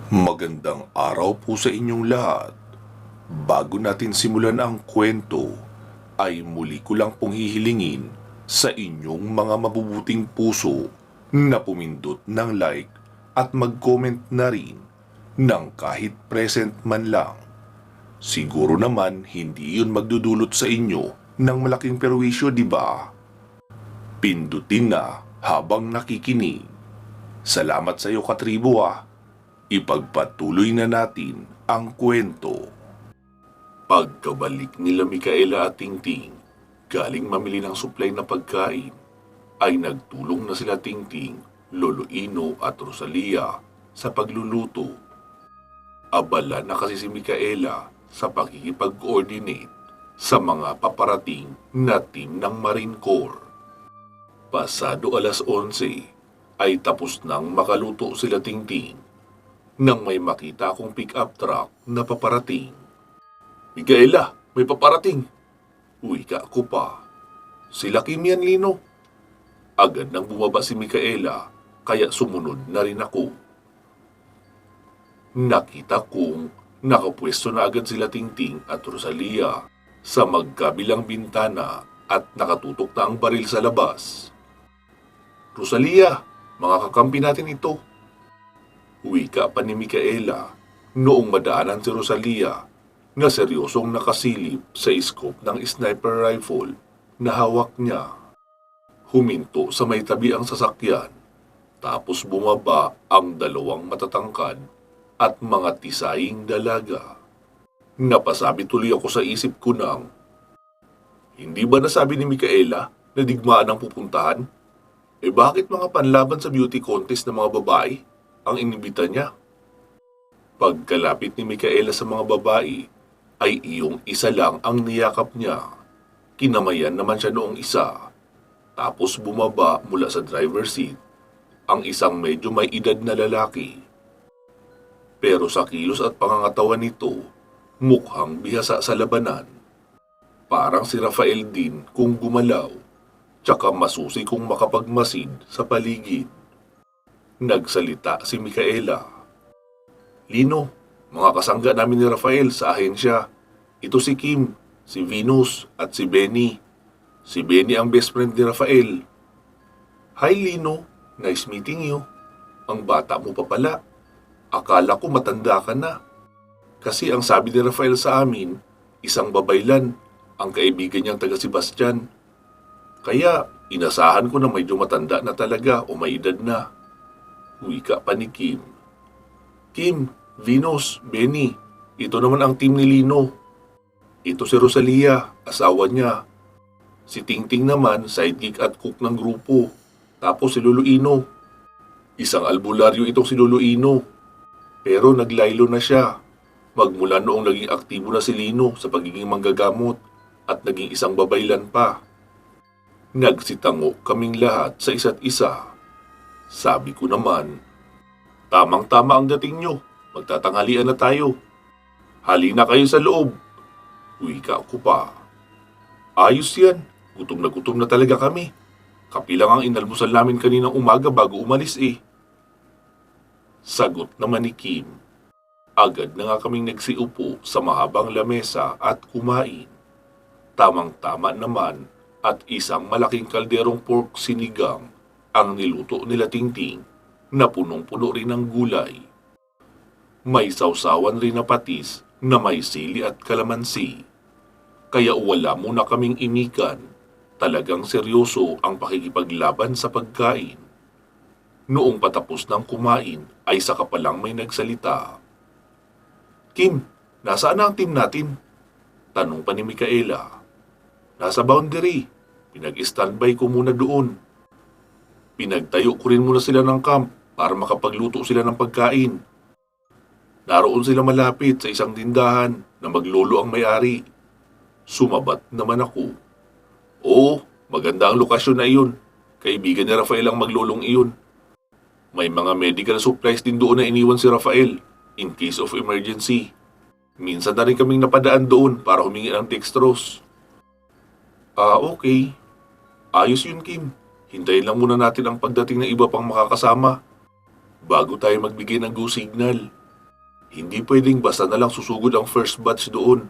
Magandang araw po sa inyong lahat. Bago natin simulan ang kwento, ay muli ko lang pong hihilingin sa inyong mga mabubuting puso na pumindot ng like at mag-comment na rin ng kahit present man lang. Siguro naman hindi yun magdudulot sa inyo ng malaking perwisyo, di ba? Pindutin na habang nakikinig. Salamat sa iyo, katribo ah. Ipagpatuloy na natin ang kwento. Pagkabalik nila Micaela at Tingting, galing mamili ng supply na pagkain, ay nagtulong na sila Tingting, Lolo Ino at Rosalia sa pagluluto. Abala na kasi si Micaela sa pakikipag-coordinate sa mga paparating na team ng Marine Corps. Pasado alas 11 ay tapos nang makaluto sila Tingting nang may makita akong pick-up truck na paparating. Micaela, may paparating. Uy ka ako pa. Sila Kim yan, Lino. Agad nang bumaba si Micaela, kaya sumunod na rin ako. Nakita kong nakapwesto na agad sila Tingting at Rosalia sa magkabilang bintana at nakatutok na ang baril sa labas. Rosalia, mga kakampi natin ito. Wika pa ni Micaela noong madaanan si Rosalia na seryosong nakasilip sa scope ng sniper rifle na hawak niya. Huminto sa may tabi ang sasakyan, tapos bumaba ang dalawang matatangkad at mga tisaying dalaga. Napasabi tuloy ako sa isip ko ng, hindi ba nasabi ni Micaela na digmaan ang pupuntahan? Bakit mga panlaban sa beauty contest ng mga babae ang inibita niya? Pagkalapit ni Micaela sa mga babae, ay iyong isa lang ang niyakap niya. Kinamayan naman siya noong isa. Tapos bumaba mula sa driver's seat ang isang medyo may edad na lalaki. Pero sa kilos at pangangatawan nito, mukhang bihasa sa labanan. Parang si Rafael din kung gumalaw, tsaka masusi kung makapagmasid sa paligid. Nagsalita si Micaela. Lino, mga kasangga namin ni Rafael sa ahensya. Ito si Kim, si Venus at si Benny. Si Benny ang best friend ni Rafael. Hi Lino, nice meeting you. Ang bata mo pa pala. Akala ko matanda ka na. Kasi ang sabi ni Rafael sa amin, isang babaylan ang kaibigan niyang taga Sebastian. Kaya inasahan ko na medyo matanda na talaga o may edad na. Wika pa ni Kim. Kim, Venus, Benny, ito naman ang team ni Lino. Ito si Rosalia, asawa niya. Si Tingting naman, sidekick at cook ng grupo. Tapos si Lolo Ino. Isang albularyo itong si Lolo Ino. Pero naglaylo na siya. Magmula noong naging aktibo na si Lino sa pagiging manggagamot at naging isang babaylan pa. Nagsitango kaming lahat sa isa't isa. Sabi ko naman, tamang-tama ang dating nyo. Magtatanghalian na tayo. Halina kayo sa loob. Wika ko pa. Ayos yan. Gutom na talaga kami. Kape lang ang inalmusal namin kaninang umaga bago umalis eh. Sagot naman ni Kim. Agad na nga kaming nagsiupo sa mahabang lamesa at kumain. Tamang-tama naman at isang malaking kalderong pork sinigang ang niluto nila Tingting na punong-puno rin ng gulay. May sausawan rin na patis na may sili at kalamansi. Kaya wala muna kaming imikan. Talagang seryoso ang pakikipaglaban sa pagkain. Noong patapos ng kumain ay saka palang may nagsalita. Kim, nasaan na ang team natin? Tanong pa ni Micaela. Nasa boundary. Pinag-standby ko muna doon. Pinagtayo ko rin muna sila ng camp para makapagluto sila ng pagkain. Naroon sila malapit sa isang tindahan na maglolo ang may-ari. Sumabat naman ako. Oo, maganda ang lokasyon na iyon. Kaibigan ni Rafael ang maglolong iyon. May mga medical supplies din doon na iniwan si Rafael in case of emergency. Minsan na rin kaming napadaan doon para humingi ng dextrose. Okay. Ayos yun, Kim. Hintayin lang muna natin ang pagdating ng iba pang makakasama bago tayo magbigay ng go signal. Hindi pwedeng basta na lang susugod ang first batch doon.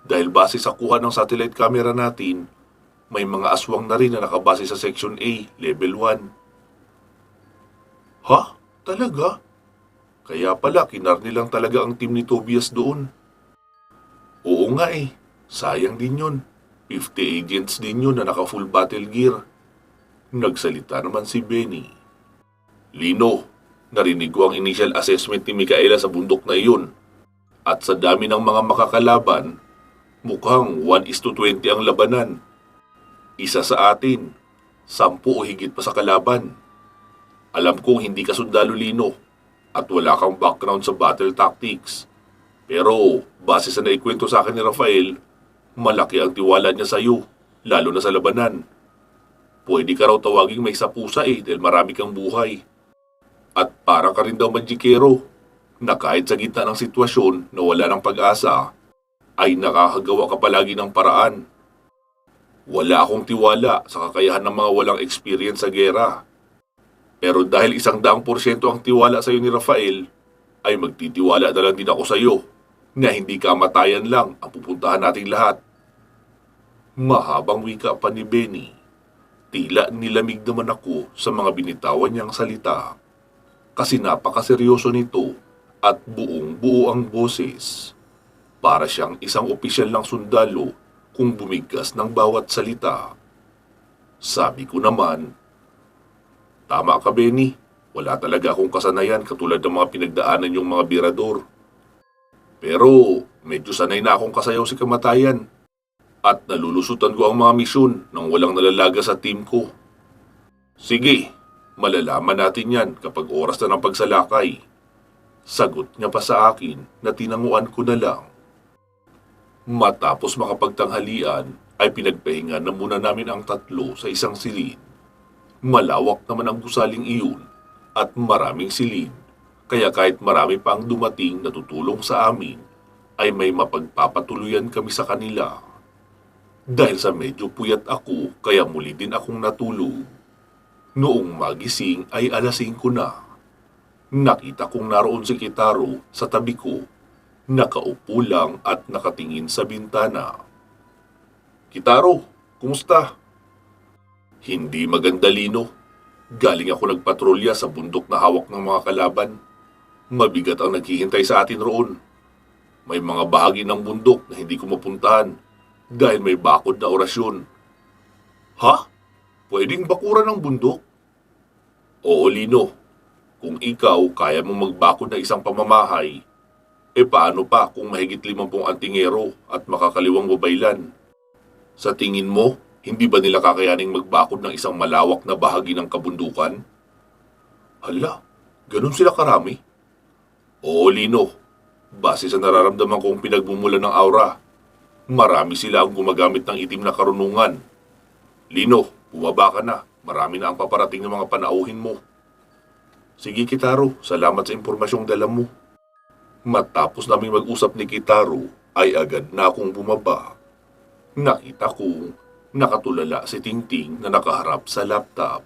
Dahil base sa kuha ng satellite camera natin, may mga aswang na rin na nakabase sa Section A, Level 1. Ha? Talaga? Kaya pala, kinarni lang talaga ang team ni Tobias doon. Oo nga eh, sayang din yun. 50 agents din yun na naka-full battle gear. Nagsalita naman si Benny. Lino, narinig ko ang initial assessment ni Micaela sa bundok na iyon. At sa dami ng mga makakalaban, mukhang 1:20 ang labanan. Isa sa atin, 10 o higit pa sa kalaban. Alam kong hindi ka sundalo, Lino, at wala kang background sa battle tactics. Pero base sa naikwento sa akin ni Rafael, malaki ang tiwala niya sa iyo, lalo na sa labanan. Pwede ka raw tawaging may sapusa dahil marami kang buhay. At para ka rin daw magikero, na kahit sa gitna ng sitwasyon na wala ng pag-asa, ay nakakagawa ka palagi ng paraan. Wala akong tiwala sa kakayahan ng mga walang experience sa gera. Pero dahil 100% ang tiwala sa iyo ni Rafael, ay magtitiwala na lang din ako sa iyo na hindi kamatayan lang ang pupuntahan nating lahat. Mahabang wika pa ni Benny. Tila nilamig naman ako sa mga binitawan niyang salita. Kasi napakaseryoso nito at buong-buo ang boses. Para siyang isang opisyal ng sundalo kung bumigkas ng bawat salita. Sabi ko naman, tama ka, Benny. Wala talaga akong kasanayan katulad ng mga pinagdaanan yung mga birador. Pero medyo sanay na akong kasayaw si kamatayan. At nalulusutan ko ang mga misyon nang walang nalalaga sa team ko. Sige, malalaman natin yan kapag oras na ng pagsalakay. Sagot niya pa sa akin na tinanguan ko na lang. Matapos makapagtanghalian ay pinagpahinga na muna namin ang tatlo sa isang silid. Malawak naman ang gusaling iyon at maraming silid, kaya kahit marami pang dumating na tutulong sa amin, ay may mapagpapatuluyan kami sa kanila. Dahil sa medyo puyat ako, kaya muli din akong natulog. Noong magising ay 5:00 na. Nakita kong naroon si Kitaro sa tabi ko, nakaupo lang at nakatingin sa bintana. Kitaro, kumusta? Hindi maganda, Lino. Galing ako nagpatrolya sa bundok na hawak ng mga kalaban. Mabigat ang naghihintay sa atin roon. May mga bahagi ng bundok na hindi ko mapuntahan dahil may bakod na orasyon. Ha? Pwedeng bakuran ng bundok? Oo, Lino. Kung ikaw kaya mong magbakod ng isang pamamahay, paano pa kung mahigit 50 antingero at makakaliwang babaylan? Sa tingin mo, hindi ba nila kakayaning magbakod ng isang malawak na bahagi ng kabundukan? Hala, ganun sila karami? Oo, Lino. Base sa nararamdaman kong pinagmumula ng aura, marami sila ang gumagamit ng itim na karunungan. Lino, bumaba ka na. Marami na ang paparating ng mga panauhin mo. Sige, Kitaro. Salamat sa impormasyong dala mo. Matapos naming mag-usap ni Kitaro, ay agad na akong bumaba. Nakita kong nakatulala si Tingting na nakaharap sa laptop.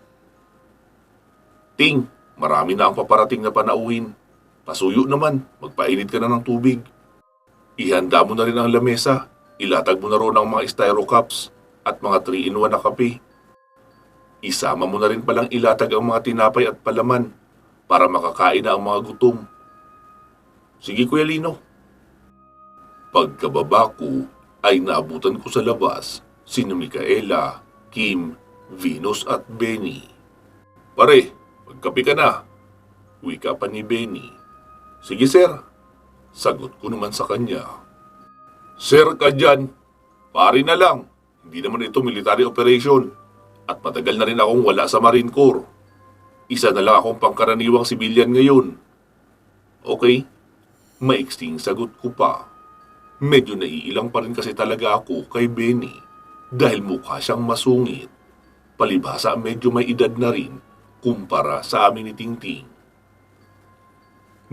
Ting, marami na ang paparating na panauhin. Pasuyo naman, magpainit ka na ng tubig. Ihanda mo na rin ang lamesa. Ilatag mo na roon ang mga styro cups at mga 3-in-1 na kape. Isama mo na rin palang ilatag ang mga tinapay at palaman para makakain na ang mga gutom. Sige, Kuya Lino. Pagkababa ko ay naabutan ko sa labas sina Micaela, Kim, Venus at Benny. Pare, magkape ka na. Wika pa ni Benny. Sige, sir. Sagot ko naman sa kanya. Sir ka dyan. Pare na lang. Hindi naman ito military operation. At matagal na rin akong wala sa Marine Corps. Isa na lang akong pangkaraniwang sibilyan ngayon. Okay. Maiksing sagot ko pa. Medyo naiilang pa rin kasi talaga ako kay Benny dahil mukha siyang masungit. Palibhasa medyo may edad na rin kumpara sa amin ni Tingting.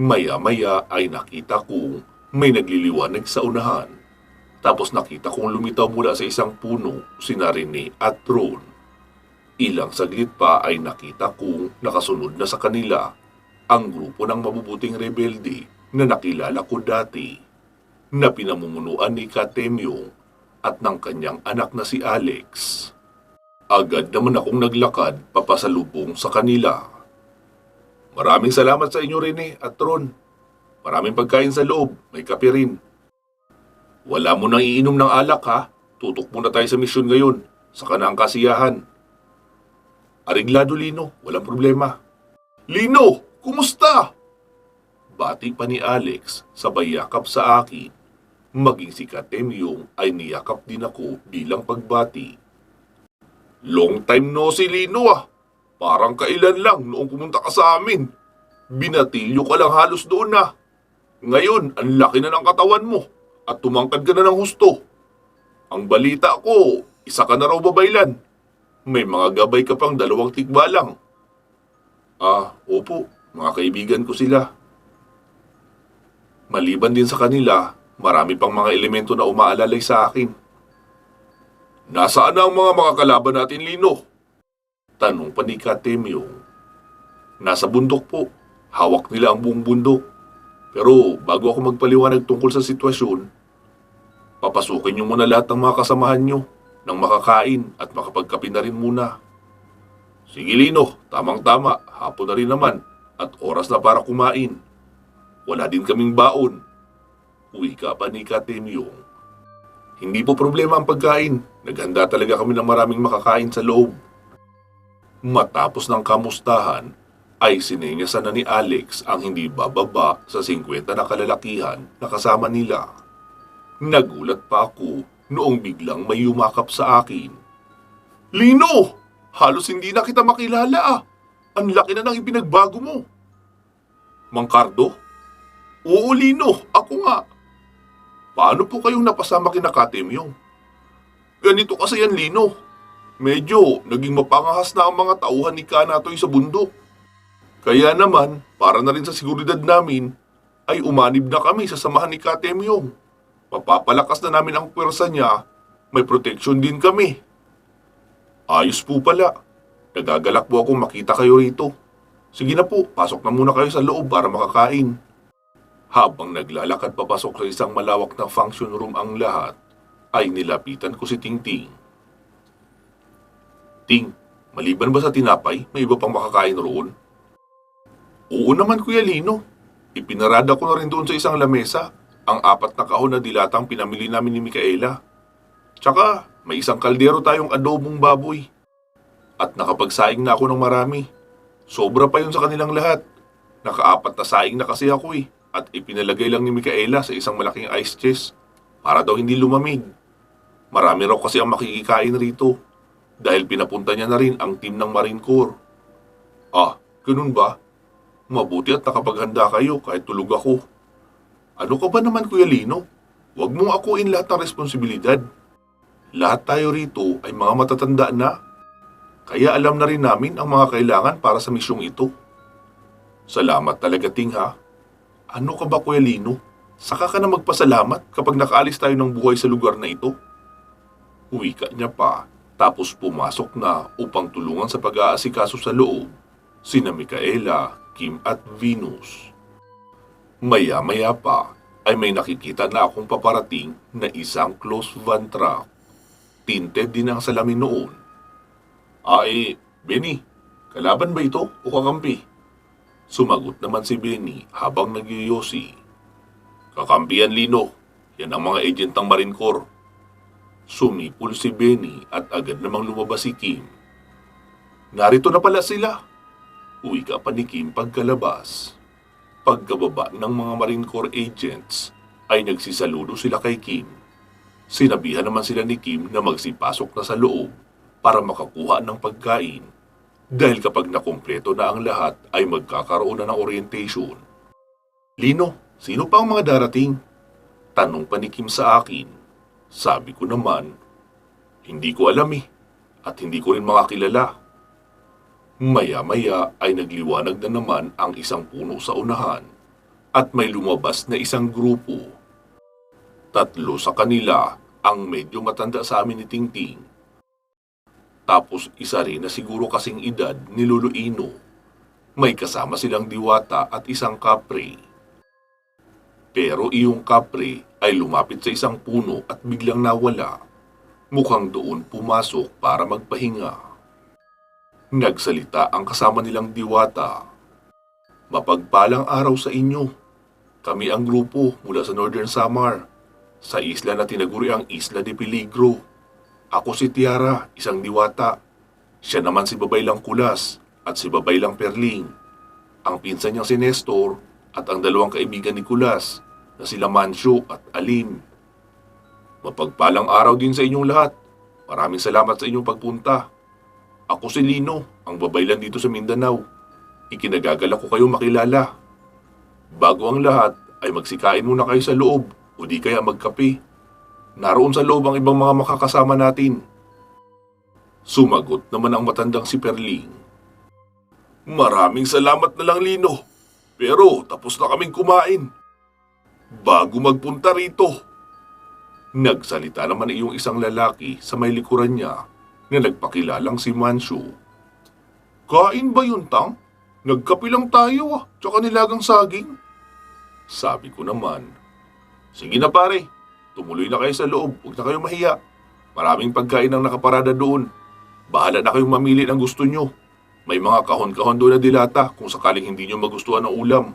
Maya-maya ay nakita kong may nagliliwanag sa unahan. Tapos nakita kong lumitaw mula sa isang puno sina Rene at Ron. Ilang saglit pa ay nakita kong nakasunod na sa kanila ang grupo ng mabubuting rebelde na nakilala ko dati na pinamumunuan ni Katemyong at ng kanyang anak na si Alex. Agad naman akong naglakad papasalubong sa kanila. Maraming salamat sa inyo, Rene at Ron. Maraming pagkain sa loob, may kape rin. Wala mo nang iinom ng alak ha. Tutok muna tayo sa misyon ngayon, saka na ang kasiyahan. Ariglado, Lino, walang problema. Lino, kumusta? Bati pa ni Alex sabay yakap sa akin. Maging si Katemyong ay niyakap din ako bilang pagbati. Long time no si Lino ah. Parang kailan lang noong pumunta ka sa amin. Binatilyo ka lang halos doon na. Ngayon, ang laki na ng katawan mo at tumangkad ka na ng husto. Ang balita ko, isa ka na raw babaylan. May mga gabay ka pang 2 tikbalang. Opo, mga kaibigan ko sila. Maliban din sa kanila, marami pang mga elemento na umaalalay sa akin. Nasaan na ang mga makakalaban natin, Lino? Tanong pa ni Katemyong. Nasa bundok po. Hawak nila ang buong bundok. Pero bago ako magpaliwanag tungkol sa sitwasyon, papasukin niyo muna lahat ng mga kasamahan niyo nang makakain at makapagkape na rin muna. Sige, Lino, tamang-tama. Hapon na rin naman at oras na para kumain. Wala din kaming baon. Uwi ka pa ni Katemyong. Hindi po problema ang pagkain. Naghanda talaga kami ng maraming makakain sa loob. Matapos ng kamustahan, ay sinenyasan na ni Alex ang hindi bababa sa 50 na kalalakihan na kasama nila. Nagulat pa ako noong biglang may yumakap sa akin. Lino! Halos hindi na kita makilala ah. Ang laki na ng ipinagbago mo. Mang Cardo? Oo, Lino. Ako nga. Paano po kayong napasama kina Katemyong? Ganito kasi yan, Lino. Medyo naging mapangahas na ang mga tauhan ni Kanatoy sa bundok. Kaya naman, para na rin sa seguridad namin, ay umanib na kami sa samahan ni Katemyong. Mapapalakas na namin ang pwersa niya, may protection din kami. Ayos po pala. Nagagalak po akong makita kayo rito. Sige na po, pasok na muna kayo sa loob para makakain. Habang naglalakad papasok sa isang malawak na function room ang lahat, ay nilapitan ko si Tingting. Ting, maliban ba sa tinapay, may iba pang makakain roon? Oo naman, Kuya Lino. Ipinarada ko na rin doon sa isang lamesa ang 4 na kahon na dilatang pinamili namin ni Micaela. Tsaka, may isang kaldero tayong adobong baboy. At nakapagsaing na ako ng marami. Sobra pa yun sa kanilang lahat. Naka-4 na saing na kasi ako eh. At ipinalagay lang ni Micaela sa isang malaking ice chest para daw hindi lumamig. Marami raw kasi ang makikikain rito dahil pinapunta niya na rin ang team ng Marine Corps. Ganun ba? Mabuti at nakapaghanda kayo kahit tulog ako. Ano ka ba naman, Kuya Lino? Huwag mong akuin lahat ng responsibilidad. Lahat tayo rito ay mga matatanda na. Kaya alam na rin namin ang mga kailangan para sa misyong ito. Salamat talaga, Ting ha. Ano ka ba, Kuya Lino? Saka ka na magpasalamat kapag nakaalis tayo ng buhay sa lugar na ito. Wika niya pa, tapos pumasok na upang tulungan sa pag-aasikaso sa loob sina Micaela, Kim at Venus. Maya-maya pa ay may nakikita na akong paparating na isang close van truck. Tinted din ang salamin noon. Benny, kalaban ba ito o kakampi? Sumagot naman si Benny habang nagyoyosi. Kakampihan, Lino. Yan ang mga agent ng Marine Corps. Sumipol si Benny at agad namang lumabas si Kim. Narito na pala sila. Uwi ka pa ni Kim pagkalabas. Pagkababa ng mga Marine Corps agents ay nagsisaludo sila kay Kim. Sinabihan naman sila ni Kim na magsipasok na sa loob para makakuha ng pagkain. Dahil kapag nakumpleto na ang lahat ay magkakaroon na ng orientation. Lino, sino pa ang mga darating? Tanong pa ni Kim sa akin. Sabi ko naman, hindi ko alam at hindi ko rin makakilala. Maya-maya ay nagliwanag na naman ang isang puno sa unahan at may lumabas na isang grupo. 3 sa kanila ang medyo matanda sa amin ni Tingting. Tapos isa rin na siguro kasing edad ni Lolo Ino. May kasama silang diwata at isang kapre. Pero iyong kapre ay lumapit sa isang puno at biglang nawala. Mukhang doon pumasok para magpahinga. Nagsalita ang kasama nilang diwata. Mapagpalang araw sa inyo. Kami ang grupo mula sa Northern Samar, sa isla na tinaguri ang Isla de Peligro. Ako si Tiara, isang diwata. Siya naman si Babaylang Kulas at si Babaylang Perling. Ang pinsan niyang si Nestor at ang dalawang kaibigan ni Kulas na sila Mancio at Alim. Mapagpalang araw din sa inyong lahat. Maraming salamat sa inyong pagpunta. Ako si Lino, ang babaylan dito sa Mindanao. Ikinagagalak ko kayo makilala. Bago ang lahat ay magsikain muna kayo sa loob o di kaya magkape. Naroon sa loob ang ibang mga makakasama natin. Sumagot naman ang matandang si Perling. Maraming salamat na lang, Lino. Pero tapos na kaming kumain. Bago magpunta rito. Nagsalita naman iyong isang lalaki sa may likuran niya na nagpakilalang si Mancio. Kain ba yun, Tang? Nagkape lang tayo tsaka nilagang saging. Sabi ko naman, sige na pare, tumuloy na kayo sa loob, huwag na kayong mahiya. Maraming pagkain ang nakaparada doon. Bahala na kayong mamili ng gusto nyo. May mga kahon-kahon doon na dilata kung sakaling hindi nyo magustuhan ng ulam.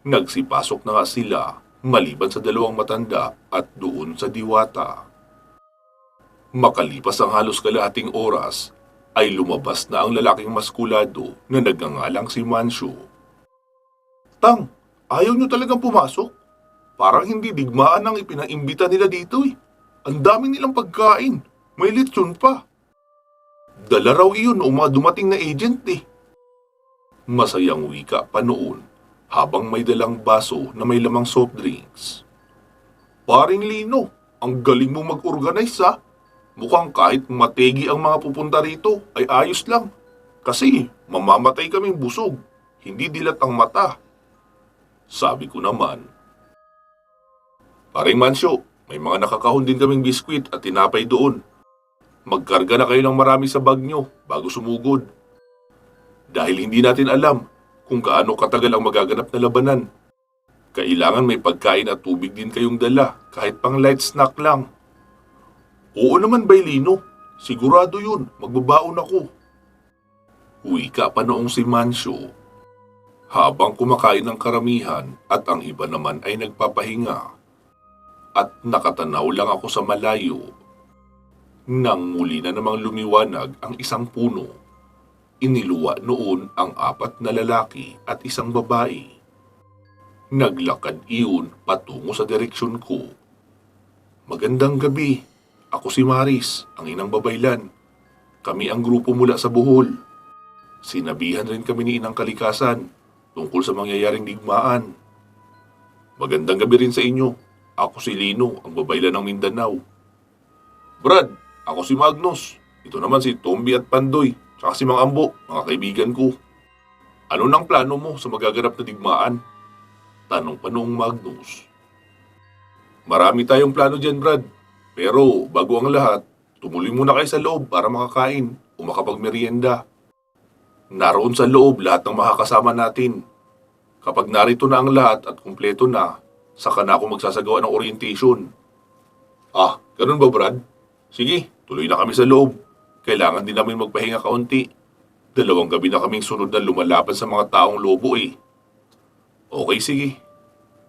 Nagsipasok na nga sila maliban sa dalawang matanda at doon sa diwata. Makalipas ang halos kalahating oras, ay lumabas na ang lalaking maskulado na nagngangalang si Mancio. Tang, ayaw nyo talagang pumasok? Parang hindi digmaan ang ipinaimbita nila dito eh. Ang dami nilang pagkain. May lechon pa. Dala raw iyon o mga dumating na agent eh. Masayang wika pa noon habang may dalang baso na may lamang soft drinks. Paring Lino, ang galing mo mag-organize ha. Mukhang kahit mategi ang mga pupunta rito ay ayos lang. Kasi mamamatay kaming busog, hindi dilat ang mata. Sabi ko naman, Paring Mancio, may mga nakakahon din kaming biskwit at tinapay doon. Magkarga na kayo ng marami sa bag nyo bago sumugod. Dahil hindi natin alam kung gaano katagal ang magaganap na labanan. Kailangan may pagkain at tubig din kayong dala kahit pang light snack lang. Oo naman, Baylino. Sigurado yun. Magbabaon ako. Wika pa noong si Mancio. Habang kumakain ng karamihan at ang iba naman ay nagpapahinga. At nakatanaw lang ako sa malayo. Nang muli na namang lumiwanag ang isang puno, iniluwa noon ang 4 na lalaki at isang babae. Naglakad iyon patungo sa direksyon ko. Magandang gabi. Ako si Maris, ang inang babaylan. Kami ang grupo mula sa Bohol. Sinabihan rin kami ni Inang Kalikasan tungkol sa mangyayaring digmaan. Magandang gabi rin sa inyo. Ako si Lino, ang babaylan ng Mindanao. Brad, ako si Magnus. Ito naman si Tombi at Pandoy, tsaka si Mang Ambo, mga kaibigan ko. Ano nang plano mo sa magaganap na digmaan? Tanong pa noong Magnus. Marami tayong plano dyan, Brad. Pero bago ang lahat, tumuloy muna kayo sa loob para makakain o makapagmerienda. Naroon sa loob lahat ng makakasama natin. Kapag narito na ang lahat at kumpleto na, saka na ako magsasagawa ng orientation. Ah, ganun ba, Brad? Sige, tuloy na kami sa loob. Kailangan din namin magpahinga kaunti. 2 gabi na kaming sunod na lumalaban sa mga taong lobo eh. Okay, sige.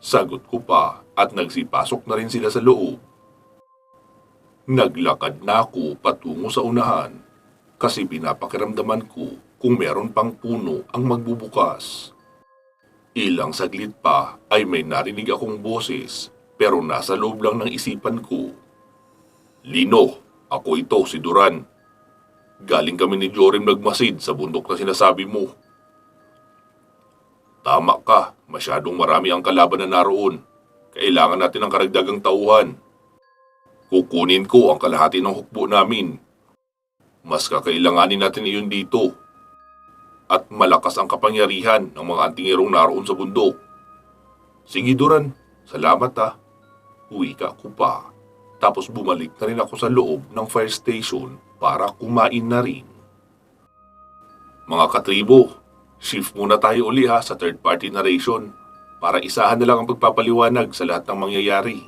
Sagot ko pa at nagsipasok na rin sila sa loob. Naglakad na ako patungo sa unahan kasi pinapakiramdaman ko kung meron pang puno ang magbubukas. Ilang saglit pa ay may narinig akong boses pero nasa loob lang ng isipan ko. Lino, ako ito si Duran. Galing kami ni Jorim nagmasid sa bundok na sinasabi mo. Tama ka, masyadong marami ang kalaban na naroon. Kailangan natin ng karagdagang tauhan. Kukunin ko ang kalahati ng hukbo namin. Mas kakailanganin natin iyon dito. At malakas ang kapangyarihan ng mga antingirong naroon sa bundok. Sige Duran, salamat ha. Wika ko pa. Tapos bumalik na rin ako sa loob ng fire station para kumain na rin. Mga katribo, shift muna tayo uli ha sa third party narration para isahan na lang ang pagpapaliwanag sa lahat ng mangyayari.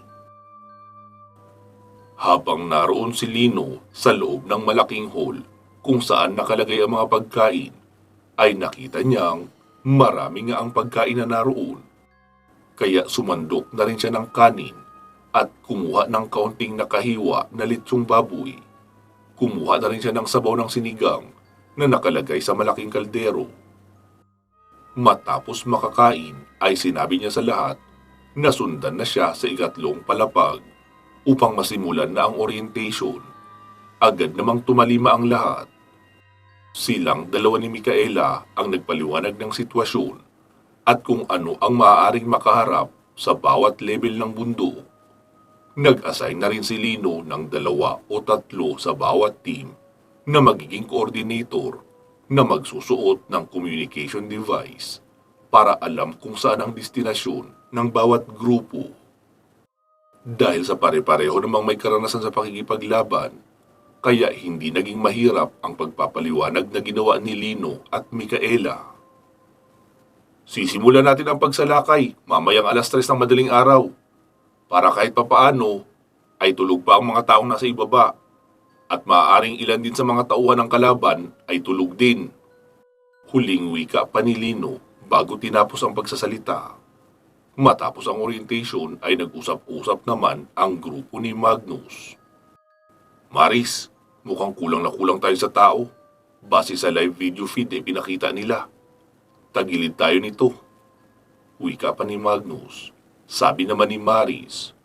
Habang naroon si Lino sa loob ng malaking hall kung saan nakalagay ang mga pagkain, ay nakita niyang marami nga ang pagkain na naroon. Kaya sumandok na rin siya ng kanin at kumuha ng kaunting nakahiwa na litsong baboy. Kumuha na rin siya ng sabaw ng sinigang na nakalagay sa malaking kaldero. Matapos makakain ay sinabi niya sa lahat na sundan na siya sa ikatlong palapag upang masimulan na ang orientation. Agad namang tumalima ang lahat. Silang dalawa ni Micaela ang nagpaliwanag ng sitwasyon at kung ano ang maaaring makaharap sa bawat level ng bundok. Nag-assign na rin si Lino ng 2 o 3 sa bawat team na magiging coordinator na magsusuot ng communication device para alam kung saan ang destinasyon ng bawat grupo. Dahil sa pare-pareho namang may karanasan sa pakikipaglaban, kaya hindi naging mahirap ang pagpapaliwanag na ginawa ni Lino at Micaela. Sisimulan natin ang pagsalakay mamayang 3:00 ng madaling araw para kahit papaano ay tulog pa ang mga taong nasa ibaba at maaaring ilan din sa mga tauhan ng kalaban ay tulog din. Huling wika pa ni Lino bago tinapos ang pagsasalita. Matapos ang orientation ay nag-usap-usap naman ang grupo ni Magnus. Maris, mukhang kulang na kulang tayo sa tao. Base sa live video feed ay pinakita nila. Tagilid tayo nito. Wika pa ni Magnus. Sabi naman ni Maris,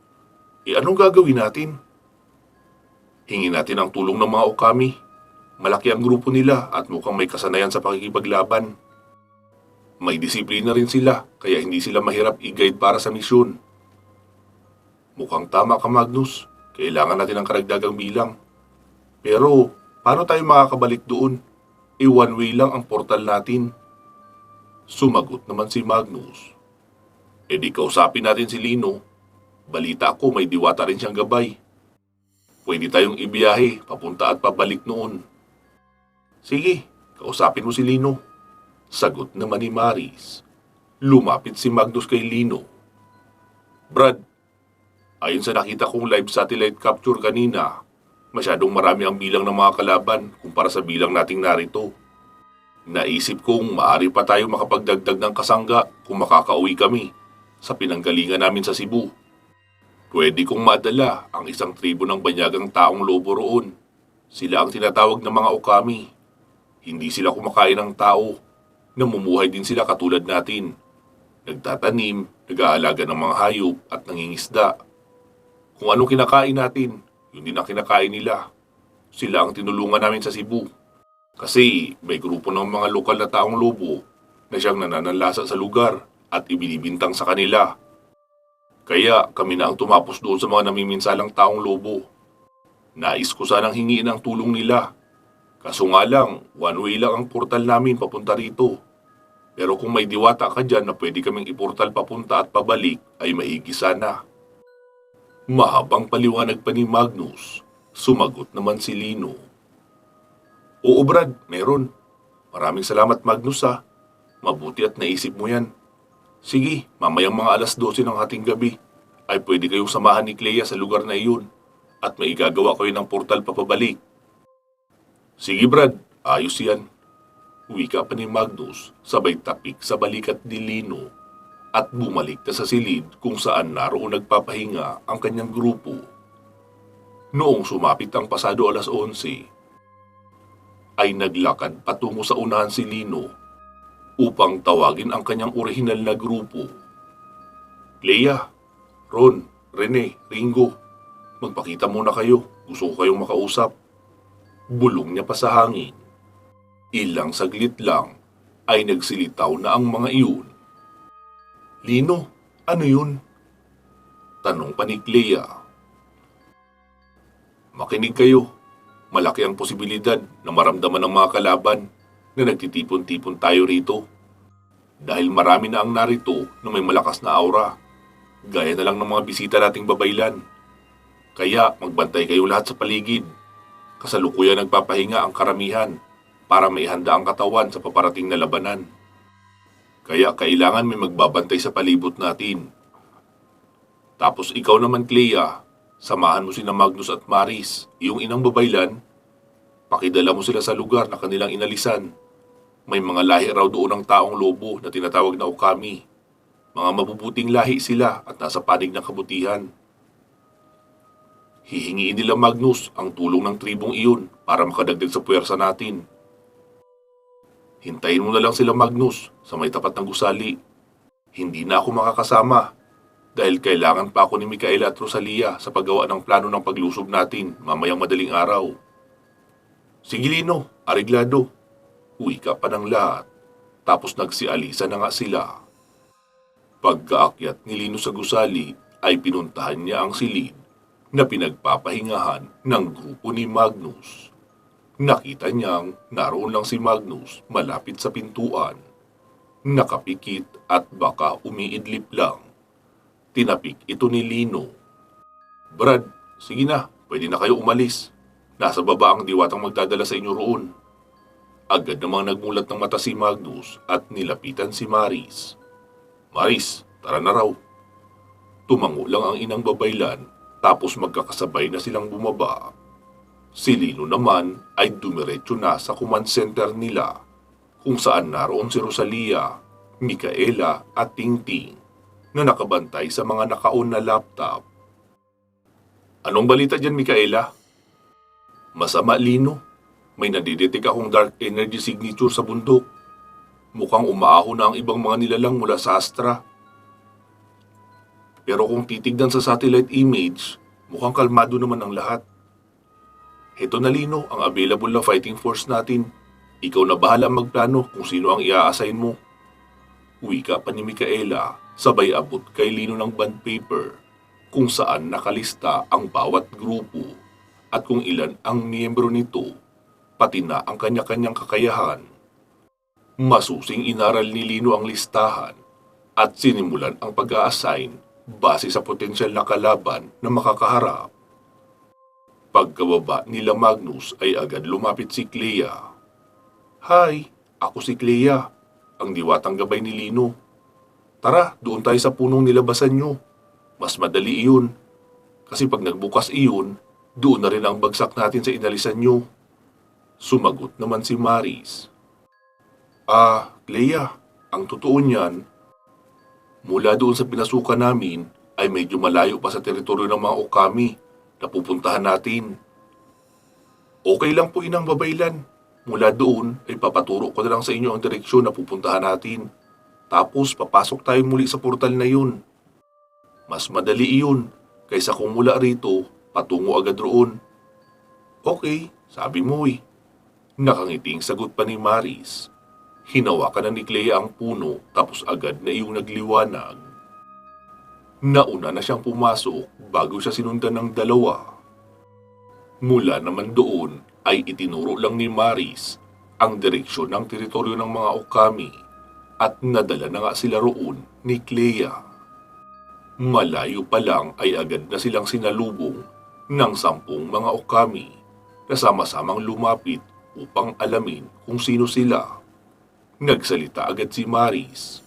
anong gagawin natin? Hingin natin ang tulong ng mga Okami. Malaki ang grupo nila at mukhang may kasanayan sa pakikipaglaban. May disiplina rin sila kaya hindi sila mahirap i-guide para sa misyon. Mukhang tama ka, Magnus. Kailangan natin ng karagdagang bilang. Pero paano tayo makakabalik doon? One way lang ang portal natin. Sumagot naman si Magnus. Di kausapin natin si Lino. Balita ko may diwata rin siyang gabay. Pwede tayong ibiyahe papunta at pabalik noon. Sige, kausapin mo si Lino. Sagot naman ni Maris. Lumapit si Magnus kay Lino. Brad, ayon sa nakita kong live satellite capture kanina, masyadong marami ang bilang ng mga kalaban kumpara sa bilang nating narito. Naisip kong maaari pa tayo makapagdagdag ng kasangga kung makakauwi kami sa pinanggalingan namin sa Cebu. Pwede kong madala ang isang tribo ng banyagang taong lobo roon. Sila ang tinatawag na mga Okami. Hindi sila kumakain ng tao. Namumuhay din sila katulad natin. Nagtatanim, nag-aalaga ng mga hayop at nangingisda. Kung anong kinakain natin, yun din ang kinakain nila. Sila ang tinulungan namin sa Cebu. Kasi may grupo ng mga lokal na taong lobo na siyang nananalasa sa lugar at ibinibintang sa kanila. Kaya kami na ang tumapos doon sa mga namiminsalang taong lobo. Nais ko sanang hingiin ang tulong nila. Kaso nga lang, one way lang ang portal namin papunta rito. Pero kung may diwata ka dyan na pwede kaming iportal papunta at pabalik, ay maigi sana. Mahabang paliwanag pa ni Magnus. Sumagot naman si Lino. Oo Brad, meron. Maraming salamat Magnus ha. Mabuti at naisip mo yan. Sige, mamayang mga 12:00 ng hating gabi ay pwede kayong samahan ni Clea sa lugar na iyon at maigagawa kayo ng portal papabalik. Sige Brad, ayos yan. Wika pa ni Magnus sabay tapik sa balikat ni Lino at bumalik na sa silid kung saan naroon nagpapahinga ang kanyang grupo. Noong sumapit ang pasado 11:00, ay naglakad patungo sa unahan si Lino upang tawagin ang kanyang orihinal na grupo. Clea, Ron, Rene, Ringo, magpakita muna kayo. Gusto ko kayong makausap. Bulong niya pa sa hangin. Ilang saglit lang ay nagsilitaw na ang mga iyon. Lino, ano yun? Tanong pa ni Clea. Makinig kayo. Malaki ang posibilidad na maramdaman ng mga kalaban na nagtitipon-tipon tayo rito. Dahil marami na ang narito na may malakas na aura. Gaya na lang ng mga bisita nating babaylan. Kaya magbantay kayo lahat sa paligid. Kasalukuyan nagpapahinga ang karamihan para maihanda ang katawan sa paparating na labanan. Kaya kailangan may magbabantay sa palibot natin. Tapos ikaw naman, Clea, samahan mo sina Magnus at Maris, iyong inang babaylan. Pakidala mo sila sa lugar na kanilang inalisan. May mga lahi raw doon ng taong lobo na tinatawag na Okami. Mga mabubuting lahi sila at nasa panig ng kabutihan. Hihingiin nila Magnus ang tulong ng tribong iyon para makadagdag sa puwersa natin. Hintayin mo na lang sila Magnus sa may tapat ng gusali. Hindi na ako makakasama dahil kailangan pa ako ni Micaela at Rosalia sa paggawa ng plano ng paglusob natin mamayang madaling araw. Sige Lino, areglado. Uwi ka pa ng lahat. Tapos nagsialisa na nga sila. Pagkaakyat ni Lino sa gusali ay pinuntahan niya ang silid na pinagpapahingahan ng grupo ni Magnus. Nakita niyang naroon lang si Magnus malapit sa pintuan. Nakapikit at baka umiidlip lang. Tinapik ito ni Lino. Brad, sige na, pwede na kayo umalis. Nasa baba ang diwatang magdadala sa inyo roon. Agad namang nagmulat ng mata si Magnus at nilapitan si Maris. Maris, tara na raw. Tumango lang ang inang babaylan tapos magkakasabay na silang bumaba. Si Lino naman ay dumiretso na sa command center nila kung saan naroon si Rosalia, Micaela at Tingting na nakabantay sa mga nakaon na laptop. Anong balita dyan, Micaela? Masama, Lino. May nadidetek akong dark energy signature sa bundok. Mukhang umaahon na ang ibang mga nilalang mula sa Astra. Pero kung titignan sa satellite image, mukhang kalmado naman ang lahat. Heto na Lino ang available na fighting force natin. Ikaw na bahala magplano kung sino ang i-assign mo. Uwi ka pa ni Micaela, sabay abot kay Lino ng bond paper kung saan nakalista ang bawat grupo at kung ilan ang miyembro nito, pati na ang kanya-kanyang kakayahan. Masusing inaral ni Lino ang listahan at sinimulan ang pag-a-assign base sa potensyal na kalaban na makakaharap. Pagkababa nila Magnus ay agad lumapit si Clea. Hi, ako si Clea, ang diwatang gabay ni Lino. Tara, doon tayo sa punong nilabasan nyo. Mas madali iyon. Kasi pag nagbukas iyon, doon na rin ang bagsak natin sa inalisan nyo. Sumagot naman si Maris. Clea, ang totoo niyan, mula doon sa pinasukan namin ay medyo malayo pa sa teritoryo ng mga Okami na pupuntahan natin. Okay lang po inang babaylan. Mula doon ay papaturo ko na lang sa inyo ang direksyon na pupuntahan natin. Tapos papasok tayo muli sa portal na yun. Mas madali iyon kaysa kung mula rito patungo agad roon. Okay, sabi mo eh. Nakangiting sagot pa ni Maris. Hinawakan na ni Clea ang puno tapos agad na iyong nagliwanag. Nauna na siyang pumasok bago siya sinundan ng dalawa. Mula naman doon ay itinuro lang ni Maris ang direksyon ng teritoryo ng mga Okami at nadala na nga sila roon ni Clea. Malayo pa lang ay agad na silang sinalubong ng 10 mga Okami na sama-samang lumapit upang alamin kung sino sila. Nagsalita agad si Maris.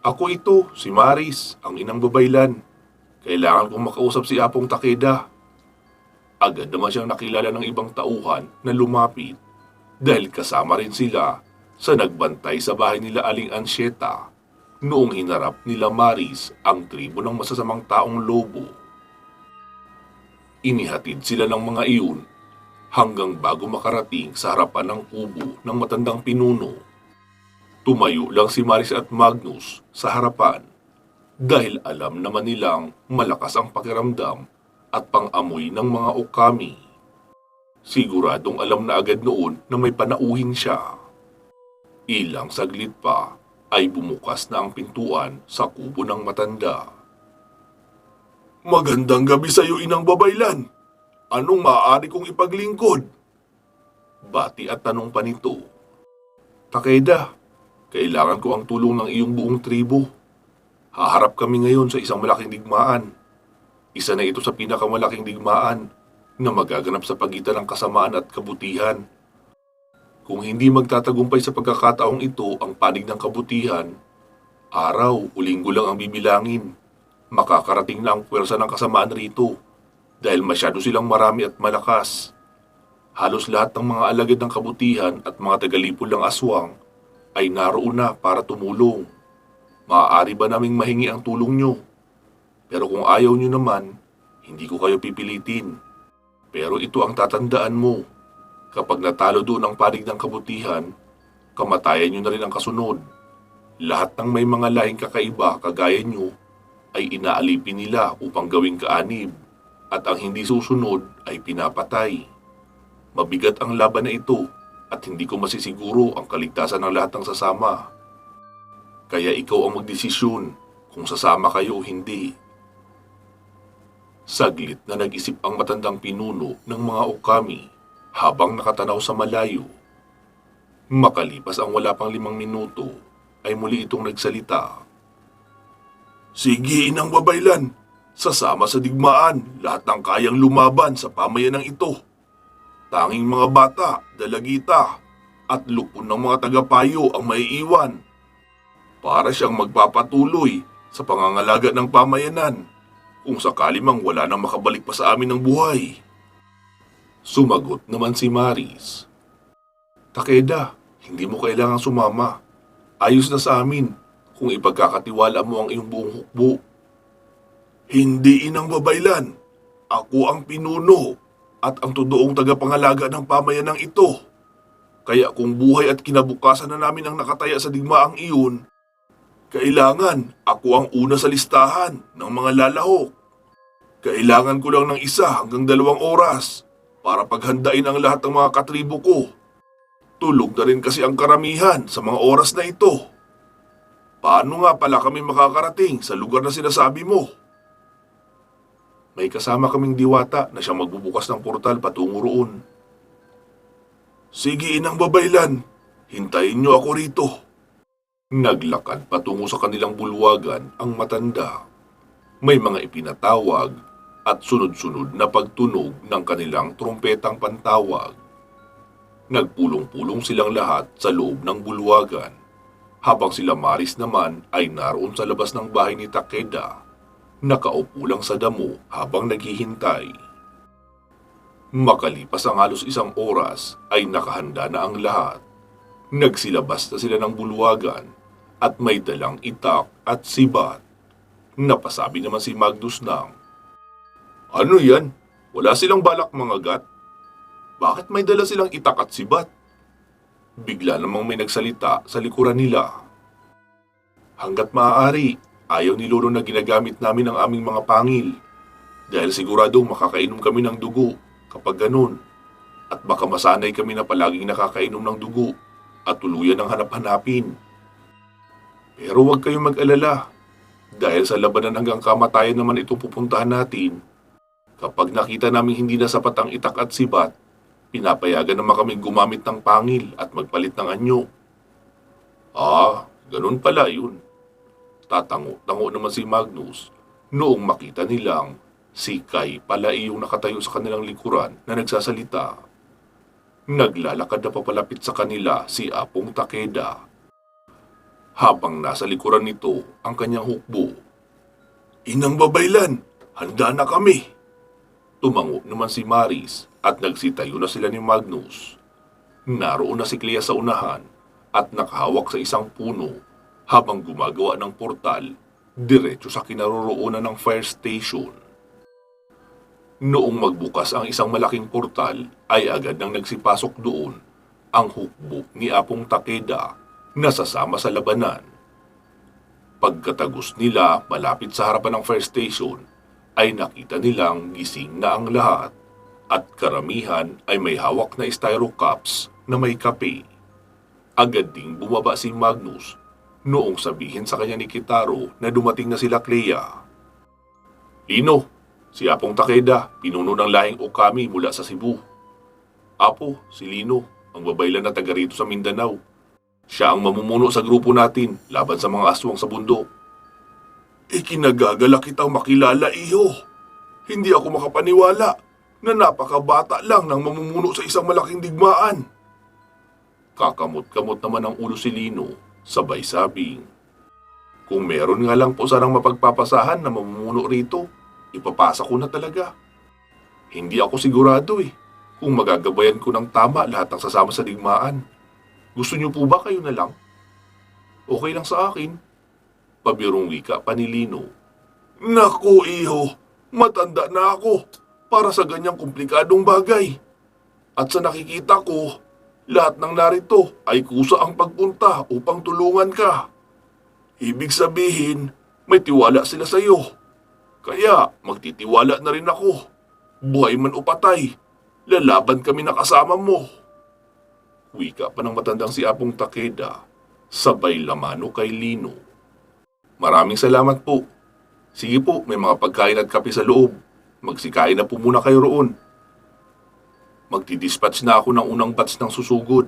Ako ito, si Maris, ang inang babaylan. Kailangan kong makausap si Apong Takeda. Agad naman siyang nakilala ng ibang tauhan na lumapit dahil kasama rin sila sa nagbantay sa bahay nila Aling Ansieta noong hinarap nila Maris ang tribo ng masasamang taong lobo. Inihatid sila ng mga iyon hanggang bago makarating sa harapan ng kubo ng matandang pinuno. Tumayo lang si Maris at Magnus sa harapan dahil alam naman nilang malakas ang pakiramdam at pang-amoy ng mga Okami. Siguradong alam na agad noon na may panauhin siya. Ilang saglit pa ay bumukas na ang pintuan sa kubo ng matanda. Magandang gabi sa iyo, inang babaylan. Anong maaari kong ipaglingkod? Bati at tanong pa nito. Takeda, kailangan ko ang tulong ng iyong buong tribo. Haharap kami ngayon sa isang malaking digmaan. Isa na ito sa pinakamalaking digmaan na magaganap sa pagitan ng kasamaan at kabutihan. Kung hindi magtatagumpay sa pagkakataong ito ang panig ng kabutihan, Araw o linggo lang ang bibilangin. Makakarating na ang puwersa ng kasamaan rito dahil masyado silang marami at malakas. Halos lahat ng mga alagad ng kabutihan at mga tagalipol ng aswang ay naroon na para tumulong. Maaari ba naming mahingi ang tulong nyo? Pero kung ayaw nyo naman, hindi ko kayo pipilitin. Pero ito ang tatandaan mo. Kapag natalo doon ang panig ng kabutihan, kamatayan nyo na rin ang kasunod. Lahat ng may mga lahing kakaiba kagaya nyo ay inaalipin nila upang gawing kaanib at ang hindi susunod ay pinapatay. Mabigat ang laban na ito at hindi ko masisiguro ang kaligtasan ng lahat ng sasama. Kaya ikaw ang magdesisyon kung sasama kayo o hindi. Saglit na nag-isip ang matandang pinuno ng mga okami habang nakatanaw sa malayo. Makalipas ang wala pang 5 minuto, ay muli itong nagsalita. Sige, Inang Babaylan, sasama sa digmaan lahat ng kayang lumaban sa pamayanang ito. Tanging mga bata, dalagita, at lupon ng mga tagapayo ang maiiwan para siyang magpapatuloy sa pangangalaga ng pamayanan kung sakali mang wala nang makabalik pa sa amin ng buhay. Sumagot naman si Maris. Takeda, hindi mo kailangang sumama. Ayos na sa amin kung ipagkakatiwala mo ang iyong buong hukbo. Hindi, Inang Babaylan. Ako ang pinuno at ang todoong tagapangalaga ng pamayanang ito. Kaya kung buhay at kinabukasan na namin ang nakataya sa digmaang iyon, kailangan ako ang una sa listahan ng mga lalahok. Kailangan ko lang ng 1 hanggang 2 oras para paghandain ang lahat ng mga katribo ko. Tulog na rin kasi ang karamihan sa mga oras na ito. Paano nga pala kami makakarating sa lugar na sinasabi mo? May kasama kaming diwata na siyang magbubukas ng portal patungo roon. Sige, Inang Babaylan, hintayin niyo ako rito. Naglakad patungo sa kanilang bulwagan ang matanda. May mga ipinatawag at sunod-sunod na pagtunog ng kanilang trompetang pantawag. Nagpulong-pulong silang lahat sa loob ng bulwagan, habang sila Maris naman ay naroon sa labas ng bahay ni Takeda, nakaupo lang sa damo habang naghihintay. Makalipas ang halos 1 oras ay nakahanda na ang lahat. Nagsilabas na sila ng bulwagan at may dalang itak at sibat. Napasabi naman si Magnus nang, Ano yan? Wala silang balak mangagat? Bakit may dala silang itak at sibat? Bigla namang may nagsalita sa likuran nila. Hanggat maaari, ayaw ni Lolo na ginagamit namin ang aming mga pangil. Dahil siguradong makakainom kami ng dugo kapag ganun. At baka masanay kami na palaging nakakainom ng dugo at tuluyan ng hanap-hanapin. Pero huwag kayong mag-alala. Dahil sa labanan hanggang kamatayan naman itong pupuntahan natin. Kapag nakita namin hindi na sapat ang itak at sibat, pinapayagan naman kami gumamit ng pangil at magpalit ng anyo. Ah, ganun pala yun. Tatango-tango naman si Magnus noong makita nilang si Kai pala yung nakatayo sa kanilang likuran na nagsasalita. Naglalakad na papalapit sa kanila si Apong Takeda. Habang nasa likuran nito ang kanyang hukbo. Inang Babaylan, handa na kami. Tumango naman si Maris at nagsitayo na sila ni Magnus. Naroon na si Clea sa unahan at nakahawak sa isang puno habang gumagawa ng portal diretso sa kinaroroonan ng fire station. Noong magbukas ang isang malaking portal ay agad nang nagsipasok doon ang hukbo ni Apong Takeda na sasama sa labanan. Pagkatagos nila malapit sa harapan ng fire station, ay nakita nilang gising na ang lahat at karamihan ay may hawak na styro cups na may kape. Agad ding bumaba si Magnus noong sabihin sa kanya ni Kitaro na dumating na sila Clea. Lino, si Apong Takeda, pinuno ng lahing Okami mula sa Cebu. Apo, si Lino, ang babaylan na taga rito sa Mindanao. Siya ang mamumuno sa grupo natin laban sa mga aswang sa bundok. Ikinagagala kitang makilala, iho. Hindi ako makapaniwala na napakabata lang ng mamumuno sa isang malaking digmaan. Kakamot-kamot naman ang ulo si Lino, sabay sabing, Kung meron nga lang po sanang mapagpapasahan na mamumuno rito, ipapasa ko na talaga. Hindi ako sigurado kung magagabayan ko ng tama lahat ng sasama sa digmaan. Gusto niyo po ba kayo na lang? Okay lang sa akin. Pabirong wika pa ni Lino. Naku iho, matanda na ako para sa ganyang komplikadong bagay. At sa nakikita ko, lahat ng narito ay kusa ang pagpunta upang tulungan ka. Ibig sabihin, may tiwala sila sa iyo. Kaya magtitiwala na rin ako. Buhay man o patay, lalaban kami na kasama mo. Wika pa ng matandang si Apong Takeda, sabay lamano kay Lino. Maraming salamat po. Sige po, may mga pagkain at kape sa loob. Magsikain na po muna kayo roon. Magdidispatch na ako ng unang batch ng susugod.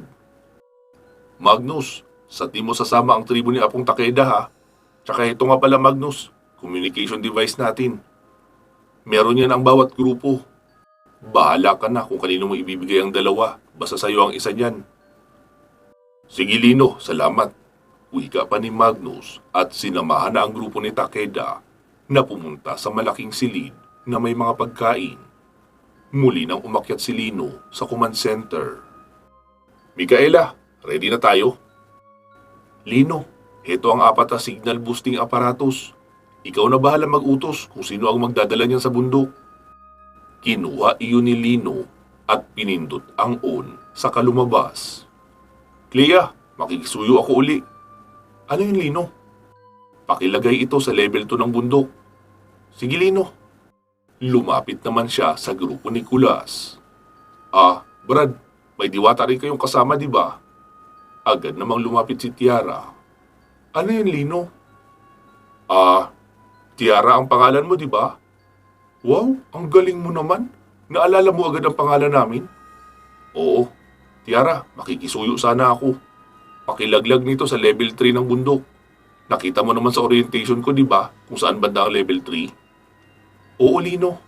Magnus, sa team mo sasama ang tribo ni Apong Takeda ha. Tsaka ito nga pala Magnus, communication device natin. Meron yan ang bawat grupo. Bahala ka na kung kanino mo ibibigay ang dalawa. Basta sa'yo ang isa niyan. Sige Lino, salamat. Wika pa ni Magnus at sinamahan na ang grupo ni Takeda na pumunta sa malaking silid na may mga pagkain. Muli nang umakyat si Lino sa command center. Mikaela, ready na tayo? Lino, heto ang 4 na signal boosting aparatos. Ikaw na bahala mag-utos kung sino ang magdadala niyan sa bundok. Kinuha iyon ni Lino at pinindot ang on sa kalumabas. Clea, makikisuyo ako uli. Ano yun Lino? Pakilagay ito sa level 2 ng bundok. Sige Lino. Lumapit naman siya sa grupo ni Kulas. Brad, may diwata rin kayong kasama di ba? Agad namang lumapit si Tiara. Ano yun Lino? Tiara ang pangalan mo, di ba? Wow, ang galing mo naman. Naalala mo agad ang pangalan namin? Oo. Tiara, makikisuyo sana ako. Pakilaglag nito sa level 3 ng bundok. Nakita mo naman sa orientation ko, di ba? Kung saan banda ang level 3? Oo, Lino.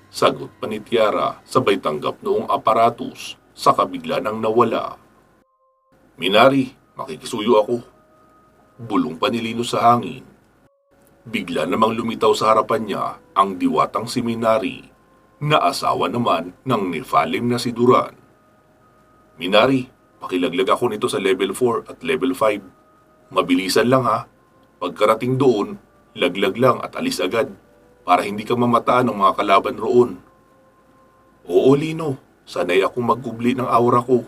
Sagot pa ni Tiara, sabay tanggap noong aparatus sa kabigla ng nawala. Minari, makikisuyo ako. Bulong pa ni Lino sa hangin. Bigla namang lumitaw sa harapan niya ang diwatang si Minari na asawa naman ng Nephalim na si Duran. Minari, pakilaglag ako nito sa level 4 at level 5. Mabilisan lang ha. Pagkarating doon, laglag lang at alis agad para hindi ka mamataan ng mga kalaban roon. Oo Lino, sanay akong magkubli ng aura ko.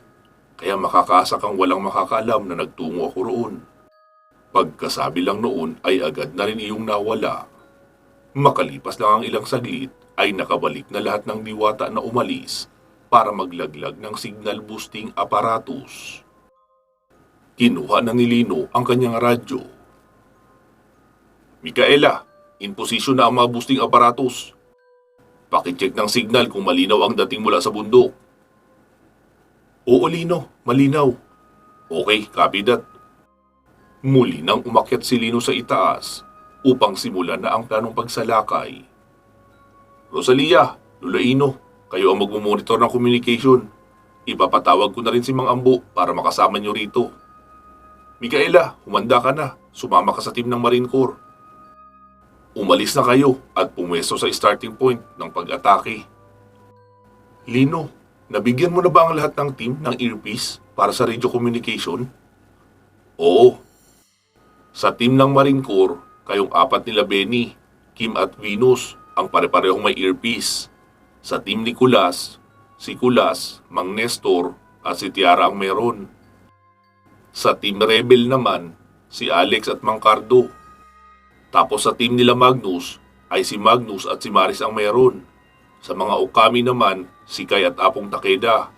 Kaya makakaasa kang walang makakaalam na nagtungo ako roon. Pagkasabi lang noon ay agad na rin iyong nawala. Makalipas lang ang ilang saglit ay nakabalik na lahat ng diwata na umalis para maglaglag ng signal boosting aparatus. Kinuha na ni Lino ang kanyang radyo. Mikaela, in position na ang mga boosting aparatus. Pakicheck ng signal kung malinaw ang dating mula sa bundok. Oo Lino, malinaw. Okay, copy that. Muli nang umakyat si Lino sa itaas upang simulan na ang planong pagsalakay. Rosalia, Lola Ino, kayo ang magmumonitor ng communication. Ipapatawag ko na rin si Mang Ambo para makasama niyo rito. Mikaela, humanda ka na. Sumama ka sa team ng Marine Corps. Umalis na kayo at pumwesto sa starting point ng pag-atake. Lino, nabigyan mo na ba ang lahat ng team ng earpiece para sa radio communication? Oo. Sa team ng Marine Corps, kayong 4 nila Benny, Kim at Venus ang pare-parehong may earpiece. Sa team ni Kulas, si Kulas, Mang Nestor at si Tiara ang meron. Sa team Rebel naman, si Alex at Mang Cardo. Tapos sa team nila Magnus ay si Magnus at si Maris ang meron. Sa mga Okami naman, si Kai at Apong Takeda.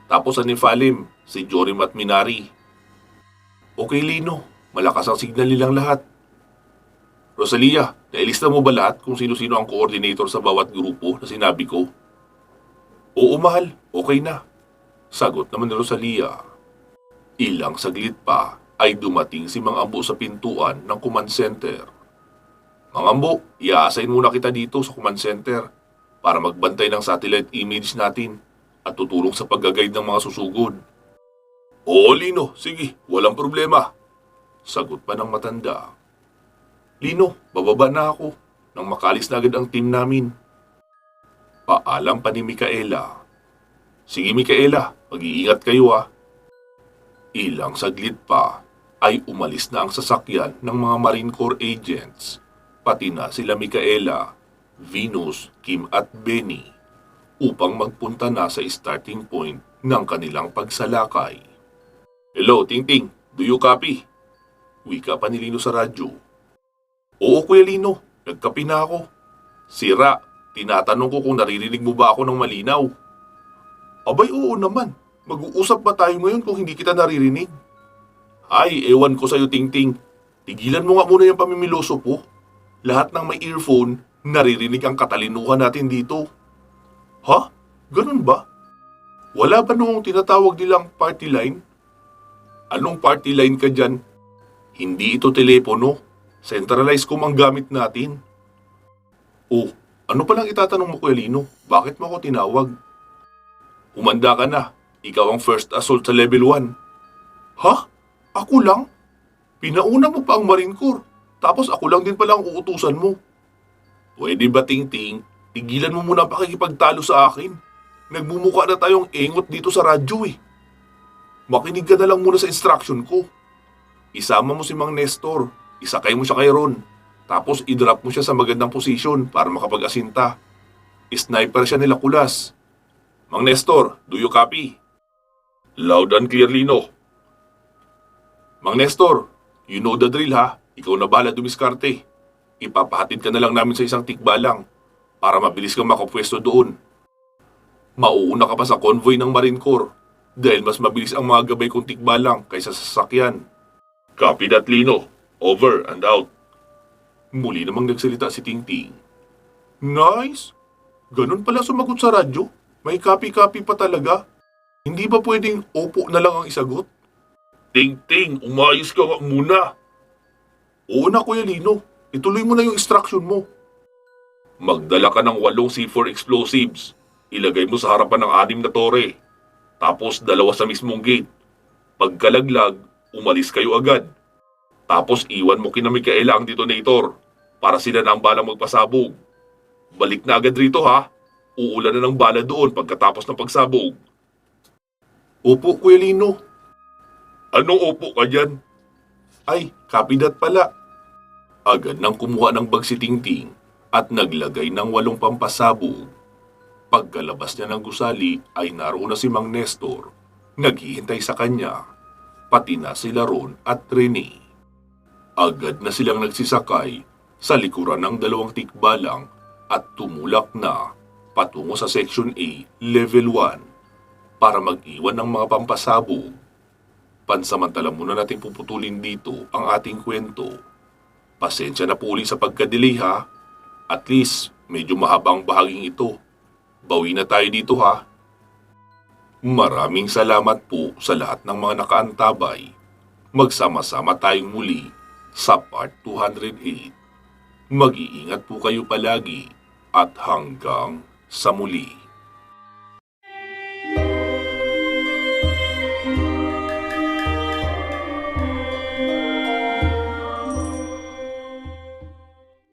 Tapos sa Nephalim, si Jorim at Minari. Okay Lino, malakas ang signal nilang lahat. Rosalia, nailista mo ba lahat kung sino-sino ang coordinator sa bawat grupo na sinabi ko? Oo mahal, okay na. Sagot naman ni Rosalia. Ilang saglit pa ay dumating si Mang Ambo sa pintuan ng command center. Mang Ambo, i-assign muna kita dito sa command center para magbantay ng satellite image natin at tutulong sa pag-guide ng mga susugod. Oo Lino, sige, walang problema. Sagot pa ng matanda. Lino, bababa na ako nang makalis na agad ang team namin. Paalam pa ni Micaela. Sige Micaela, mag-iingat kayo ah. Ilang saglit pa ay umalis na ang sasakyan ng mga Marine Corps agents, pati na sila Micaela, Venus, Kim at Benny upang magpunta na sa starting point ng kanilang pagsalakay. Hello, Tingting, do you copy? Wika pa ni Lino sa radyo. Oo Kuya Lino, nagkapi na ako. Sira, tinatanong ko kung naririnig mo ba ako ng malinaw. Abay oo naman, mag-uusap ba tayo ngayon kung hindi kita naririnig? Ay, ewan ko sa'yo Tingting. Tigilan mo nga muna yung pamimiloso po. Lahat ng may earphone, naririnig ang katalinuhan natin dito. Ha? Ganun ba? Wala ba noong tinatawag nilang party line? Anong party line ka dyan? Hindi ito telepono. Centralized com ang gamit natin. Oh, ano palang itatanong mo Kuya Lino? Bakit mo ako tinawag? Humanda ka na. Ikaw ang first assault sa level 1. Ha? Ako lang? Pinauna mo pa ang Marine Corps. Tapos ako lang din pala ang uutusan mo. Pwede ba Tingting? Tigilan mo muna pakikipagtalo sa akin. Nagmumukha na tayong engot dito sa radyo eh. Makinig ka na lang muna sa instruction ko. Isama mo si Mang Nestor. Isakay mo siya kay Ron. Tapos i-drop mo siya sa magandang posisyon para makapag-asinta. Sniper siya nila Kulas. Mang Nestor, do you copy? Loud and clear, Lino. Mang Nestor, you know the drill ha. Ikaw na bahala dumiskarte. Ipapahatid ka na lang namin sa isang tikbalang para mabilis kang makapwesto doon. Mauuna ka pa sa convoy ng Marine Corps dahil mas mabilis ang mga gabay kong tikbalang kaysa sa sasakyan. Copy that, Lino. Over and out. Muli namang nagsalita si Tingting. Nice! Ganun pala sumagot sa radyo. May copy-copy pa talaga. Hindi ba pwedeng opo na lang ang isagot? Tingting, umayos ka nga muna. Oo na Kuya Lino. Ituloy mo na yung instruction mo. Magdala ka ng 8 C4 explosives. Ilagay mo sa harapan ng 6 na tore. Tapos 2 sa mismong gate. Pagkalaglag, umalis kayo agad. Tapos iwan mo kina Micaela ang detonator para sila na ang balang magpasabog. Balik na agad rito ha. Uulan na ng bala doon pagkatapos ng pagsabog. Opo, Kuya Lino. Anong opo ka dyan? Ay, copy that pala. Agad nang kumuha ng bag si Tingting at naglagay ng 8 pampasabog. Pagkalabas niya ng gusali ay naroon na si Mang Nestor. Naghihintay sa kanya. Pati na sila Ron at Rene. Agad na silang nagsisakay sa likuran ng 2 tikbalang at tumulak na patungo sa Section A, Level 1 para mag-iwan ng mga pampasabog. Pansamantala muna nating puputulin dito ang ating kwento. Pasensya na po ulit sa pagka-delay ha. At least medyo mahaba ang bahaging ito. Bawi na tayo dito ha. Maraming salamat po sa lahat ng mga nakaantabay. Magsama-sama tayong muli sa Part 208. Mag-iingat po kayo palagi at hanggang sa muli.